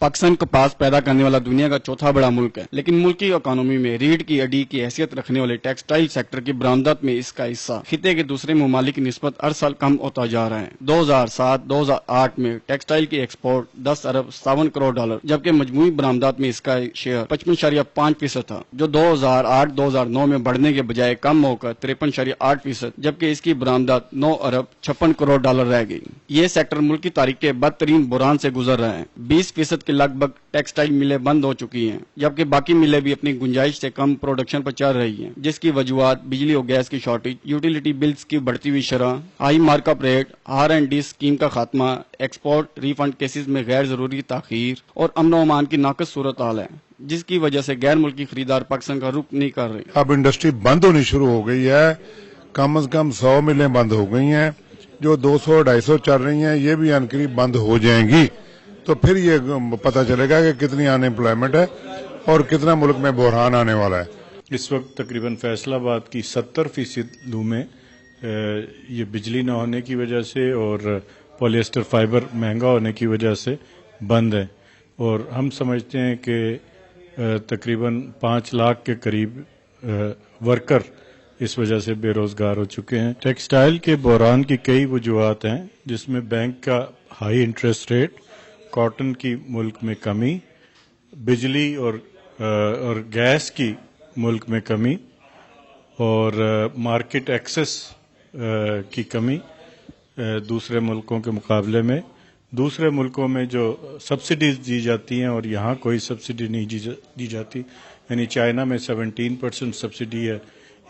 पाकिस्तान कपास पैदा करने वाला दुनिया का चौथा बड़ा मुल्क है, लेकिन मुल्की इकोनॉमी में रीढ़ की हड्डी की हैसियत रखने वाले टेक्सटाइल सेक्टर की बरामदात में इसका हिस्सा खिते के दूसरे ममालिक की निस्बत हर साल कम होता जा रहा है। 2007-2008 में टेक्सटाइल की एक्सपोर्ट 10 अरब 57 करोड़ डॉलर, जबकि मजमूई बरामदात में इसका शेयर 55.5% था, जो 2008-2009 में बढ़ने के बजाय कम होकर 53.8%, जबकि इसकी बरामदात 9 अरब 56 करोड़ डॉलर रह गई। ये सेक्टर मुल्क की तारीख के बदतरीन बुरान से गुजर रहा है। 20% के लगभग टेक्सटाइल मिलें बंद हो चुकी हैं, जबकि बाकी मिलें भी अपनी गुंजाइश से कम प्रोडक्शन पर चल रही हैं, जिसकी वजूहात बिजली और गैस की शॉर्टेज, यूटिलिटी बिल्स की बढ़ती हुई शरह, high markup rate, R&D scheme का खात्मा, एक्सपोर्ट रिफंड केसेस में गैर जरूरी ताखीर और अमन व अमान की नाकस सूरत हाल है, जिसकी वजह से गैर मुल्की खरीदार पाकिस्तान का रुख नहीं कर रहे। अब इंडस्ट्री बंद होनी शुरू हो गई है, कम से कम 100 मिलें बंद हो गई हैं, जो 200-250 चल रही हैं ये भी अनकरीब बंद हो जाएंगी। तो फिर ये पता चलेगा कि कितनी अनएम्प्लॉयमेंट है और कितना मुल्क में बहरान आने वाला है। इस वक्त तकरीबन फैसलाबाद की 70% लूमें ये बिजली न होने की वजह से और पॉलिएस्टर फाइबर महंगा होने की वजह से बंद है, और हम समझते हैं कि तकरीबन 5 लाख के करीब वर्कर इस वजह से बेरोजगार हो चुके हैं। टेक्सटाइल के बहरान की कई वजूहत हैं, जिसमें बैंक का हाई इंटरेस्ट रेट, कॉटन की मुल्क में कमी, बिजली और गैस की मुल्क में कमी और मार्केट एक्सेस की कमी दूसरे मुल्कों के मुकाबले में। दूसरे मुल्कों में जो सब्सिडीज दी जाती हैं और यहाँ कोई सब्सिडी नहीं दी जाती, यानी चाइना में 17% सब्सिडी है,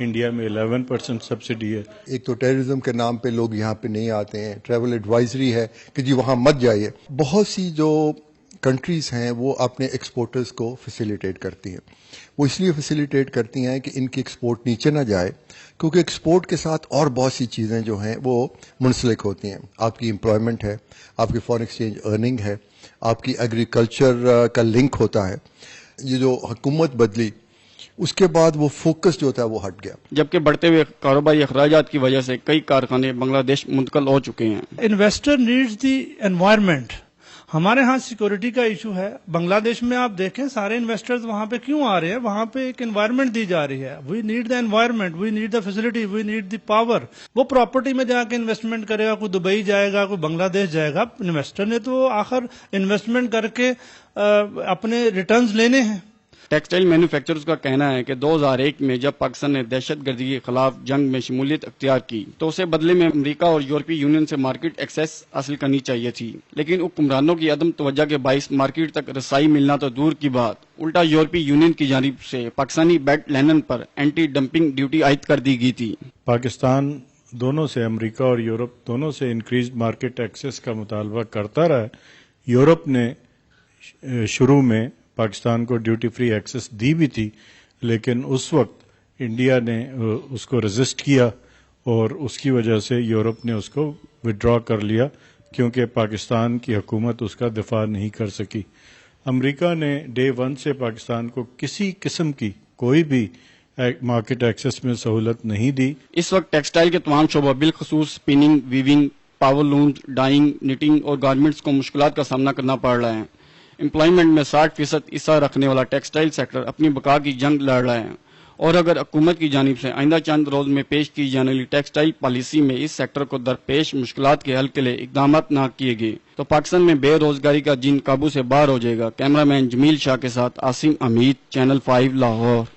इंडिया में 11% सब्सिडी है। एक तो टेररिज्म के नाम पे लोग यहाँ पे नहीं आते हैं, ट्रैवल एडवाइजरी है कि जी वहाँ मत जाइए। बहुत सी जो कंट्रीज हैं वो अपने एक्सपोर्टर्स को फैसिलिटेट करती हैं। वो इसलिए फैसिलिटेट करती हैं कि इनकी एक्सपोर्ट नीचे ना जाए, क्योंकि एक्सपोर्ट के साथ और बहुत सी चीज़ें जो हैं वो मुंसलिक होती हैं। आपकी एम्प्लॉयमेंट है, आपकी फॉरेन एक्सचेंज अर्निंग है, आपकी एग्रीकल्चर का लिंक होता है। ये जो हुकूमत बदली उसके बाद वो फोकस जो था वो हट गया, जबकि बढ़ते हुए कारोबारी अखराजात की वजह से कई कारखाने बांग्लादेश मुंतकिल हो चुके हैं। Investor needs the environment. हमारे यहाँ सिक्योरिटी का इशू है। बांग्लादेश में आप देखें सारे इन्वेस्टर्स वहाँ पे क्यों आ रहे हैं? वहाँ पे एक एनवायरनमेंट दी जा रही है। We need the environment, we need the facility, we need the power. वो प्रॉपर्टी में जाके इन्वेस्टमेंट करेगा, कोई दुबई जाएगा, कोई बांग्लादेश जाएगा। इन्वेस्टर ने तो आखिर इन्वेस्टमेंट करके अपने रिटर्न्स लेने हैं। टेक्सटाइल मैन्युफैक्चरर्स का कहना है कि 2001 में जब पाकिस्तान ने दहशतगर्दी के खिलाफ जंग में शमूलियत अख्तियार की तो उसे बदले में अमेरिका और यूरोपीय यूनियन से मार्केट एक्सेस हासिल करनी चाहिए थी, लेकिन हुक्मरानों की अदम तवज्जो के बाइस मार्केट तक रसाई मिलना तो दूर की बात, उल्टा यूरोपीय यूनियन की जानिब से पाकिस्तानी बेड लाइनन पर एंटी डंपिंग ड्यूटी आयद कर दी गई थी। पाकिस्तान दोनों से, अमेरिका और यूरोप दोनों से इंक्रीज मार्केट एक्सेस का मुतालबा करता रहा है। यूरोप ने शुरू में पाकिस्तान को ड्यूटी फ्री एक्सेस दी भी थी, लेकिन उस वक्त इंडिया ने उसको रेजिस्ट किया और उसकी वजह से यूरोप ने उसको विड्रॉ कर लिया, क्योंकि पाकिस्तान की हुकूमत उसका दिफा नहीं कर सकी। अमेरिका ने डे 1 से पाकिस्तान को किसी किस्म की कोई भी मार्केट एक्सेस में सहूलत नहीं दी। इस वक्त टेक्सटाइल के तमाम शोबा बिलखसूस spinning, weaving, power looms, dyeing, knitting और गारमेंट्स को मुश्किलात का सामना करना पड़ रहा है। एम्प्लॉयमेंट में 60% हिस्सा रखने वाला टेक्सटाइल सेक्टर अपनी बका की जंग लड़ रहा है, और अगर हुकूमत की जानिब से आइंदा चंद रोज में पेश की जाने वाली टेक्सटाइल पॉलिसी में इस सेक्टर को दरपेश मुश्किलात के हल के लिए इकदाम न किए गए तो पाकिस्तान में बेरोजगारी का जिन काबू से बाहर हो जाएगा। कैमरामैन जमील शाह के साथ आसिम अमीद, चैनल 5 लाहौर।